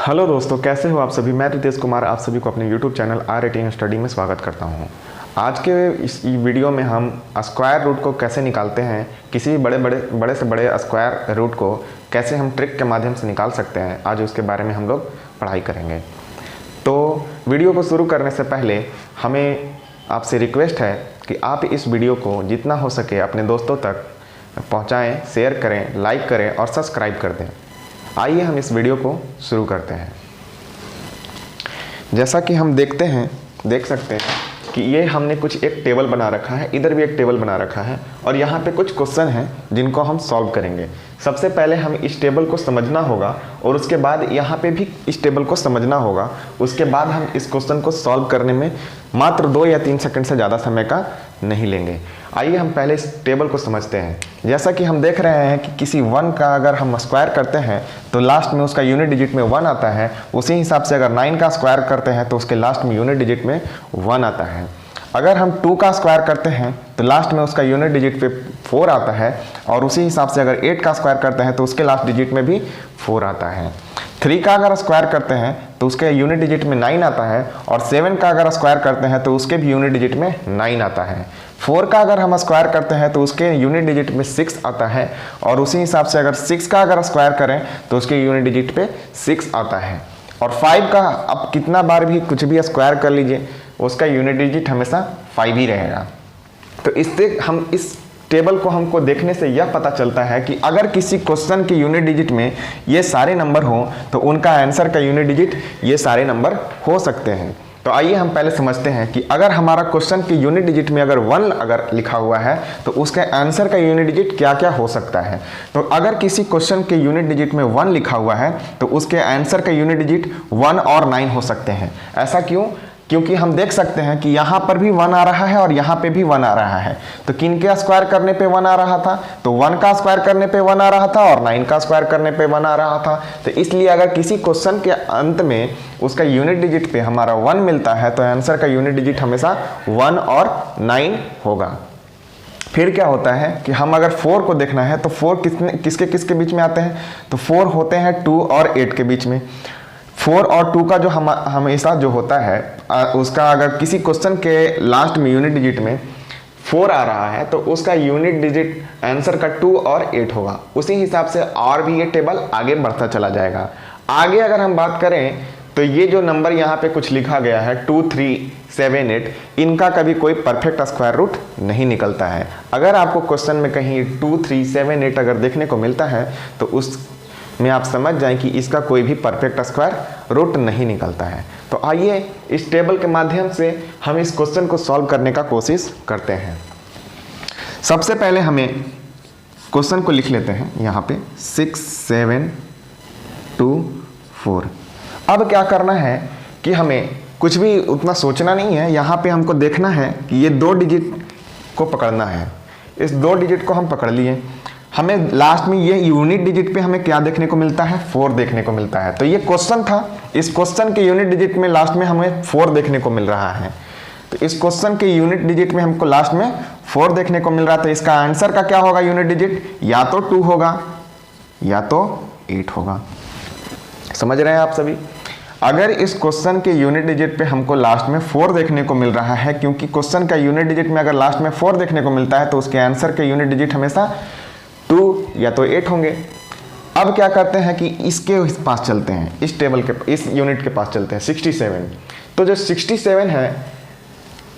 Hello दोस्तों, कैसे हो आप सभी। मैं रितेश कुमार आप सभी को अपने YouTube चैनल R18 स्टडी में स्वागत करता हूं। आज के इस वीडियो में हम स्क्वायर रूट को कैसे निकालते हैं, किसी भी बड़े से बड़े स्क्वायर रूट को कैसे हम ट्रिक के माध्यम से निकाल सकते हैं, आज उसके बारे में हम लोग पढ़ाई करेंगे। तो वीडियो को शुरू करने से पहले हमें आपसे रिक्वेस्ट है कि आप इस वीडियो को जितना हो सके अपने दोस्तों तक पहुँचाएँ, शेयर करें, लाइक करें और सब्सक्राइब कर दें। आइए हम इस वीडियो को शुरू करते हैं। जैसा कि हम देख सकते हैं कि ये हमने कुछ एक टेबल बना रखा है, इधर भी एक टेबल बना रखा है और यहाँ पे कुछ क्वेश्चन हैं जिनको हम सॉल्व करेंगे। सबसे पहले हम इस टेबल को समझना होगा और उसके बाद यहाँ पे भी इस टेबल को समझना होगा। उसके बाद हम इस क्वेश्चन को सॉल्व करने में मात्र 2 या 3 सेकंड से ज़्यादा समय का नहीं लेंगे। आइए हम पहले इस टेबल को समझते हैं। जैसा कि हम देख रहे हैं कि किसी 1 का अगर हम स्क्वायर करते हैं तो लास्ट में उसका यूनिट डिजिट में 1 आता है। उसी हिसाब से अगर 9 का स्क्वायर करते हैं तो उसके लास्ट में यूनिट डिजिट में 1 आता है। अगर हम 2 का स्क्वायर करते हैं तो लास्ट में उसका यूनिट डिजिट पे 4 आता है और उसी हिसाब से अगर 8 का स्क्वायर करते हैं तो उसके लास्ट डिजिट में भी 4 आता है। 3 का अगर स्क्वायर करते हैं तो उसके यूनिट डिजिट में 9 आता है और 7 का अगर स्क्वायर करते हैं तो उसके भी यूनिट डिजिट में 9 आता है। 4 का अगर हम स्क्वायर करते हैं तो उसके यूनिट डिजिट में 6 आता है और उसी हिसाब से अगर 6 का अगर स्क्वायर करें तो उसके यूनिट डिजिट पे 6 आता है। और 5 का अब कितना बार भी कुछ भी स्क्वायर कर लीजिए उसका यूनिट डिजिट हमेशा 5 ही रहेगा। तो इससे हम इस टेबल को हमको देखने से यह पता चलता है कि अगर किसी क्वेश्चन के यूनिट डिजिट में ये सारे नंबर हो तो उनका आंसर का यूनिट डिजिट ये सारे नंबर हो सकते हैं। तो आइए हम पहले समझते हैं कि अगर हमारा क्वेश्चन के यूनिट डिजिट में अगर 1 अगर लिखा हुआ है तो उसके आंसर का यूनिट डिजिट क्या क्या हो सकता है। तो अगर किसी क्वेश्चन के यूनिट डिजिट में 1 लिखा हुआ है तो उसके आंसर का यूनिट डिजिट 1 और 9 हो सकते हैं। ऐसा क्यों? क्योंकि हम देख सकते हैं कि यहाँ पर भी 1 आ रहा है और यहाँ पे भी 1 आ रहा है। तो किन के स्क्वायर करने पे 1 आ रहा था? तो 1 का स्क्वायर करने पे 1 आ रहा था और 9 का स्क्वायर करने पे 1 आ रहा था। तो इसलिए अगर किसी क्वेश्चन के अंत में उसका यूनिट डिजिट पे हमारा 1 मिलता है तो आंसर का यूनिट डिजिट हमेशा 1 और 9 होगा। फिर क्या होता है कि हम अगर 4 को देखना है तो 4 किसके बीच में आते हैं? तो 4 होते हैं 2 और 8 के बीच में। 4 और 2 का जो हमेशा जो होता है उसका अगर किसी क्वेश्चन के लास्ट में यूनिट डिजिट में 4 आ रहा है तो उसका यूनिट डिजिट आंसर का 2 और 8 होगा। उसी हिसाब से और भी ये टेबल आगे बढ़ता चला जाएगा। आगे अगर हम बात करें तो ये जो नंबर यहाँ पे कुछ लिखा गया है 2, 3, 7, 8 इनका कभी कोई परफेक्ट स्क्वायर रूट नहीं निकलता है। अगर आपको क्वेश्चन में कहीं 2, 3, 7, 8 अगर देखने को मिलता है तो उस में आप समझ जाएं कि इसका कोई भी परफेक्ट स्क्वायर रूट नहीं निकलता है। तो आइए इस टेबल के माध्यम से हम इस क्वेश्चन को सॉल्व करने का कोशिश करते हैं। सबसे पहले हमें क्वेश्चन को लिख लेते हैं यहाँ पे 6, 7, 2, 4। अब क्या करना है कि हमें कुछ भी उतना सोचना नहीं है। यहाँ पे हमको देखना है कि ये 2 डिजिट को पकड़ना है। इस 2 डिजिट को हम पकड़ लिए। हमें लास्ट में ये यूनिट डिजिट पे हमें क्या देखने को मिलता है? 4 देखने को मिलता है। तो ये क्वेश्चन था, इस क्वेश्चन के यूनिट डिजिट में लास्ट में हमें 4 देखने को मिल रहा है। तो इस क्वेश्चन के यूनिट डिजिट में हमको लास्ट में 4 देखने को मिल रहा था। इसका आंसर का क्या होगा यूनिट डिजिट? या तो 2 होगा या तो 8 होगा। समझ रहे हैं आप सभी? अगर इस क्वेश्चन के यूनिट डिजिट पे हमको लास्ट में 4 देखने को मिल रहा है, क्योंकि क्वेश्चन का यूनिट डिजिट में अगर लास्ट में 4 देखने को मिलता है तो उसके आंसर के यूनिट डिजिट हमेशा 2 या तो 8 होंगे। अब क्या करते हैं कि इसके पास चलते हैं, इस टेबल के इस यूनिट के पास चलते हैं 67। तो जो 67 है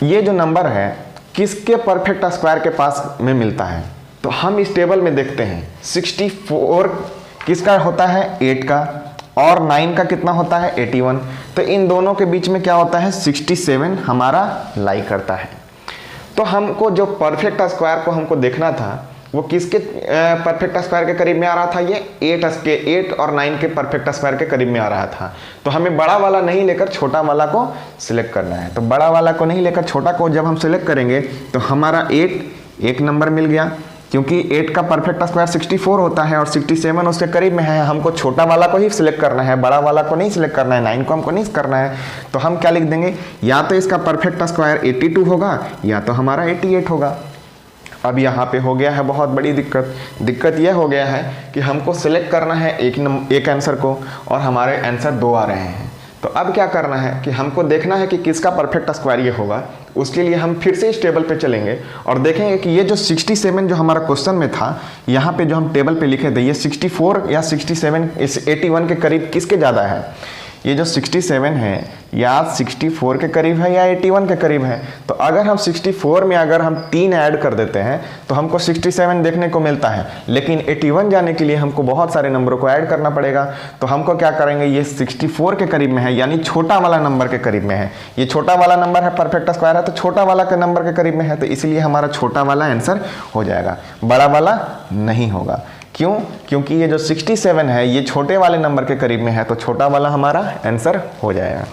ये जो नंबर है किसके परफेक्ट स्क्वायर के पास में मिलता है? तो हम इस टेबल में देखते हैं 64 किसका होता है? 8 का। और 9 का कितना होता है? 81। तो इन दोनों के बीच में क्या होता है? 67 हमारा लाई करता है। तो हमको जो परफेक्ट स्क्वायर को हमको देखना था वो किसके परफेक्ट स्क्वायर के करीब में आ रहा था? ये 8 और 9 के परफेक्ट स्क्वायर के करीब में आ रहा था। तो हमें बड़ा वाला नहीं लेकर छोटा वाला को सिलेक्ट करना है। तो बड़ा वाला को नहीं लेकर छोटा को जब हम सिलेक्ट करेंगे तो हमारा 8 एक नंबर मिल गया, क्योंकि 8 का परफेक्ट स्क्वायर 64 होता है और 67 उसके करीब में है। हमको छोटा वाला को ही सिलेक्ट करना है, बड़ा वाला को नहीं सिलेक्ट करना है, 9 को हमको नहीं करना है। तो हम क्या लिख देंगे? या तो इसका परफेक्ट स्क्वायर 82 होगा या तो हमारा 88 होगा। अब यहाँ पे हो गया है बहुत बड़ी दिक्कत यह हो गया है कि हमको सिलेक्ट करना है एक आंसर को और हमारे आंसर 2 आ रहे हैं। तो अब क्या करना है कि हमको देखना है कि किसका परफेक्ट स्क्वायर ये होगा। उसके लिए हम फिर से इस टेबल पे चलेंगे और देखेंगे कि ये जो 67 जो हमारा क्वेश्चन में था, यहाँ पे जो हम टेबल पे लिखे थे, ये 64 या 67 इस 81 के करीब किसके ज़्यादा है। ये जो 67 है या 64 के करीब है या 81 के करीब है। तो अगर हम 64 में अगर हम 3 ऐड कर देते हैं तो हमको 67 देखने को मिलता है, लेकिन 81 जाने के लिए हमको बहुत सारे नंबरों को ऐड करना पड़ेगा। तो हमको क्या करेंगे, ये 64 के करीब में है यानी छोटा वाला नंबर के करीब में है। ये छोटा वाला नंबर है, परफेक्ट स्क्वायर है, तो छोटा वाला के नंबर के करीब में है, तो इसलिए हमारा छोटा वाला आंसर हो जाएगा, बड़ा वाला नहीं होगा। क्यों? क्योंकि ये जो 67 है ये छोटे वाले नंबर के करीब में है, तो छोटा वाला हमारा आंसर हो जाएगा।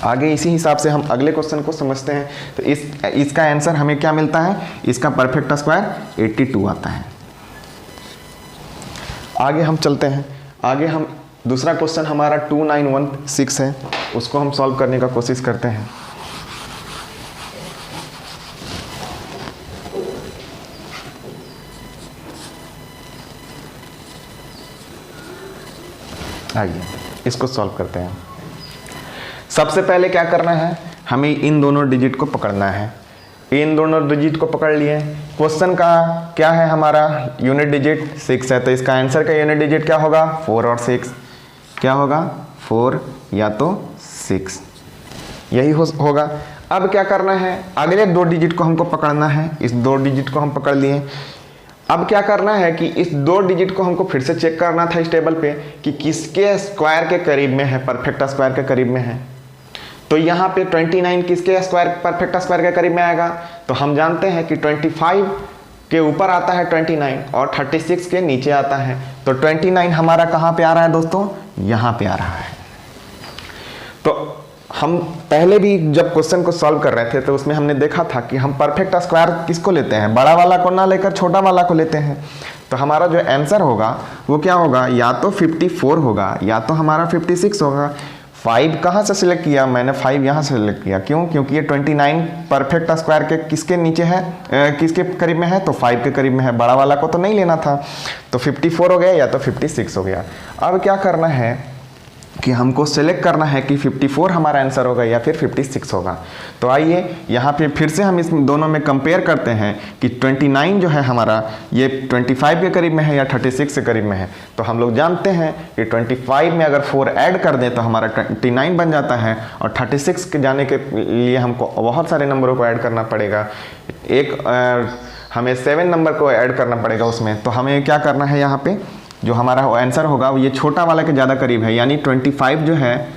आगे इसी हिसाब से हम अगले क्वेश्चन को समझते हैं। तो इसका आंसर हमें क्या मिलता है, इसका परफेक्ट स्क्वायर 82 आता है। आगे हम चलते हैं। आगे हम दूसरा क्वेश्चन हमारा 2916 है, उसको हम सॉल्व करने का कोशिश करते हैं। आइए इसको सॉल्व करते हैं। सबसे पहले क्या करना है, हमें इन दोनों डिजिट को पकड़ना है। इन दोनों डिजिट को पकड़ लिए। क्वेश्चन का क्या है, हमारा यूनिट डिजिट 6 है, तो इसका आंसर का यूनिट डिजिट क्या होगा, 4 और 6। क्या होगा, 4 या तो 6, यही होगा। अब क्या करना है, अगले 2 डिजिट को हमको पकड़ना है। इस 2 डिजिट को हम पकड़ लिए। अब क्या करना है कि इस 2 डिजिट को हमको फिर से चेक करना था इस टेबल पे कि किसके स्क्वायर के करीब में है, परफेक्ट स्क्वायर के करीब में है। तो यहाँ पे 29 किसके स्क्वायर, परफेक्ट स्क्वायर के करीब में आएगा। तो हम जानते हैं कि 25 के ऊपर आता है 29 और 36 के नीचे आता है। तो 29 हमारा कहाँ पे आ रहा है दोस्तों, यहाँ पे आ रहा है। तो हम पहले भी जब क्वेश्चन को सॉल्व कर रहे थे तो उसमें हमने देखा था कि हम परफेक्ट स्क्वायर किसको लेते हैं, बड़ा वाला को ना लेकर छोटा वाला को लेते हैं। तो हमारा जो आंसर होगा वो क्या होगा, या तो 54 होगा या तो हमारा 56 होगा। 5 कहाँ से सिलेक्ट किया मैंने, 5 यहाँ से सिलेक्ट किया। क्यों? क्योंकि ये 29 परफेक्ट स्क्वायर के किसके नीचे है, किसके करीब में है, तो 5 के करीब में है। बड़ा वाला को तो नहीं लेना था, तो 54 हो गया या तो 56 हो गया। अब क्या करना है कि हमको सेलेक्ट करना है कि 54 हमारा आंसर होगा या फिर 56 होगा। तो आइए यहाँ पे फिर से हम इस दोनों में कंपेयर करते हैं कि 29 जो है हमारा ये 25 के करीब में है या 36 के करीब में है। तो हम लोग जानते हैं कि 25 में अगर 4 ऐड कर दें तो हमारा 29 बन जाता है, और 36 के जाने के लिए हमको बहुत सारे नंबरों को ऐड करना पड़ेगा। हमें 7 नंबर को ऐड करना पड़ेगा उसमें। तो हमें क्या करना है, यहाँ पे जो हमारा आंसर होगा वो ये छोटा वाला के ज़्यादा करीब है, यानी 25 जो है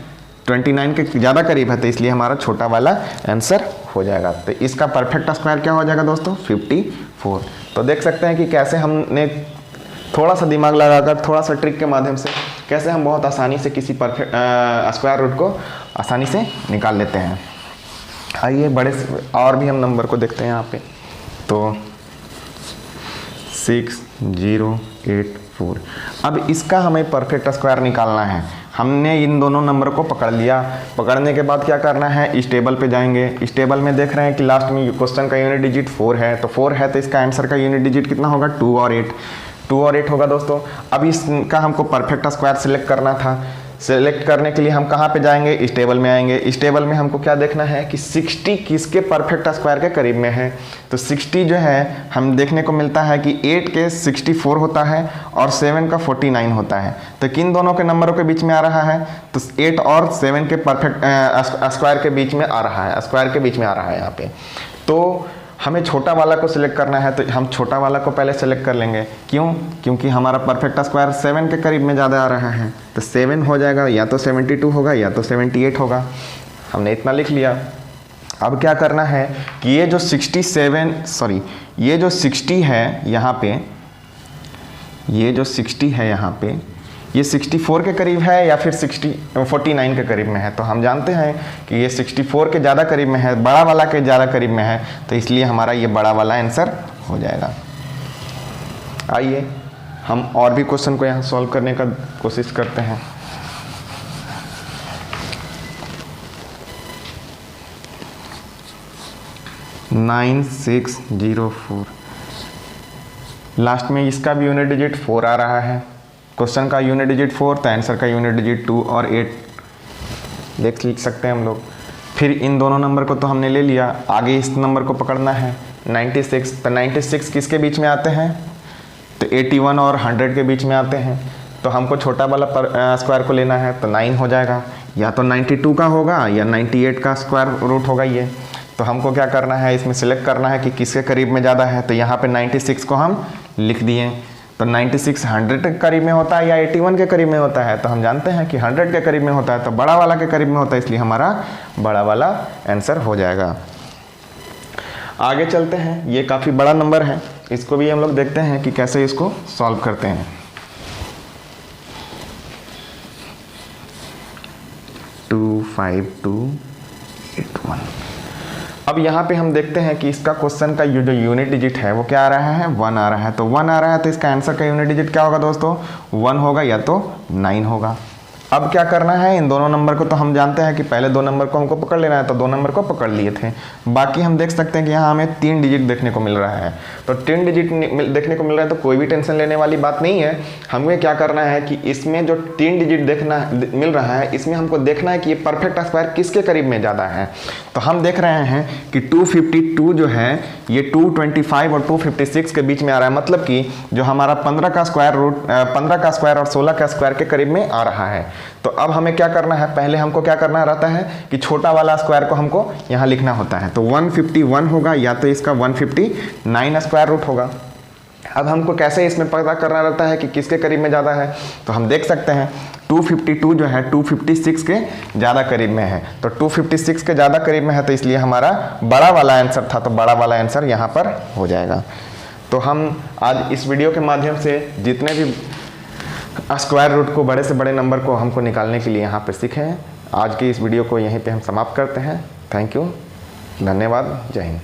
29 के ज़्यादा करीब है, तो इसलिए हमारा छोटा वाला आंसर हो जाएगा। तो इसका परफेक्ट स्क्वायर क्या हो जाएगा दोस्तों, 54। तो देख सकते हैं कि कैसे हमने थोड़ा सा दिमाग लगाकर, थोड़ा सा ट्रिक के माध्यम से कैसे हम बहुत आसानी से किसी परफेक्ट स्क्वायर रूट को आसानी से निकाल लेते हैं। आइए बड़े और भी हम नंबर को देखते हैं यहाँ पे। तो 6084। अब इसका हमें परफेक्ट स्क्वायर निकालना है। हमने इन दोनों नंबर को पकड़ लिया। पकड़ने के बाद क्या करना है, इस टेबल पे जाएंगे। इस टेबल में देख रहे हैं कि लास्ट में क्वेश्चन का यूनिट डिजिट 4 है, तो 4 है तो इसका आंसर का यूनिट डिजिट कितना होगा, 2 और 8। 2 और 8 होगा दोस्तों। अब इसका हमको परफेक्ट स्क्वायर सिलेक्ट करना था। सेलेक्ट करने के लिए हम कहाँ पे जाएंगे, इस टेबल में आएंगे। इस टेबल में हमको क्या देखना है कि 60 किसके परफेक्ट स्क्वायर के करीब में है। तो 60 जो है हम देखने को मिलता है कि 8 के 64 होता है और 7 का 49 होता है। तो किन दोनों के नंबरों के बीच में आ रहा है, तो 8 और 7 के परफेक्ट स्क्वायर के बीच में आ रहा है, स्क्वायर के बीच में आ रहा है यहाँ पे। तो हमें छोटा वाला को सिलेक्ट करना है, तो हम छोटा वाला को पहले सेलेक्ट कर लेंगे। क्यों? क्योंकि हमारा परफेक्ट स्क्वायर 7 के करीब में ज़्यादा आ रहा है। तो 7 हो जाएगा, या तो 72 होगा या तो 78 होगा। हमने इतना लिख लिया। अब क्या करना है कि ये जो 60 है यहाँ पे, ये जो 60 है यहाँ पे, ये 64 के करीब है या फिर 49 के करीब में है। तो हम जानते हैं कि ये 64 के ज़्यादा करीब में है, बड़ा वाला के ज़्यादा करीब में है, तो इसलिए हमारा ये बड़ा वाला आंसर हो जाएगा। आइए हम और भी क्वेश्चन को यहाँ सॉल्व करने का कोशिश करते हैं। लास्ट में इसका भी यूनिट डिजिट 4 आ रहा है। क्वेश्चन का यूनिट डिजिट 4 तो आंसर का यूनिट डिजिट 2 और 8 लिख सकते हैं हम लोग। फिर इन दोनों नंबर को तो हमने ले लिया, आगे इस नंबर को पकड़ना है 96। तो 96 किसके बीच में आते हैं? तो 81 और 100 के बीच में आते हैं। तो हमको छोटा वाला स्क्वायर को लेना है, तो 9 हो जाएगा। या तो 92 का होगा या 98 का स्क्वायर रूट होगा ये। तो हमको क्या करना है, इसमें सिलेक्ट करना है कि किसके करीब में ज़्यादा है। तो यहाँ पे 96 को हम लिख दिए। तो 96 100 के करीब में होता है या 81 के करीब में होता है? तो हम जानते हैं कि 100 के करीब में होता है, तो बड़ा वाला के करीब में होता है, इसलिए हमारा बड़ा वाला आंसर हो जाएगा। आगे चलते हैं, ये काफ़ी बड़ा नंबर है, इसको भी हम लोग देखते हैं कि कैसे इसको सॉल्व करते हैं। 25281। अब यहाँ पे हम देखते हैं कि इसका क्वेश्चन का जो यूनिट डिजिट है वो क्या आ रहा है? 1 आ रहा है। तो 1 आ रहा है तो इसका आंसर का यूनिट डिजिट क्या होगा दोस्तों? 1 होगा या तो 9 होगा। अब क्या करना है, इन दोनों नंबर को तो हम जानते हैं कि पहले 2 नंबर को हमको पकड़ लेना है, तो 2 नंबर को पकड़ लिए थे। बाकी हम देख सकते हैं कि यहाँ हमें 3 डिजिट देखने को मिल रहा है। तो 3 डिजिट देखने को मिल रहा है तो कोई भी टेंशन लेने वाली बात नहीं है। हमें क्या करना है कि इसमें जो 3 डिजिट मिल रहा है, इसमें हमको देखना है कि ये परफेक्ट स्क्वायर किसके करीब में ज़्यादा है। तो हम देख रहे हैं कि 252 जो है ये 225 और 256 के बीच में आ रहा है, मतलब कि जो हमारा 15 का स्क्वायर और 16 का स्क्वायर के करीब में आ रहा है। तो अब हमें क्या करना है, पहले हमको क्या करना रहता है कि छोटा वाला स्क्वायर को हमको यहाँ लिखना होता है। तो 151 होगा या तो इसका 159 स्क्वायर रूट होगा। अब हमको कैसे इसमें पता करना रहता है कि किसके करीब में ज़्यादा है, तो हम देख सकते हैं 252 जो है 256 के ज़्यादा करीब में है। तो 256 के ज़्यादा करीब में है, तो इसलिए हमारा बड़ा वाला आंसर था, तो बड़ा वाला आंसर यहाँ पर हो जाएगा। तो हम आज इस वीडियो के माध्यम से जितने भी स्क्वायर रूट को, बड़े से बड़े नंबर को हमको निकालने के लिए यहाँ पर सीखे हैं। आज की इस वीडियो को यहीं पे हम समाप्त करते हैं। थैंक यू, धन्यवाद, जय हिंद।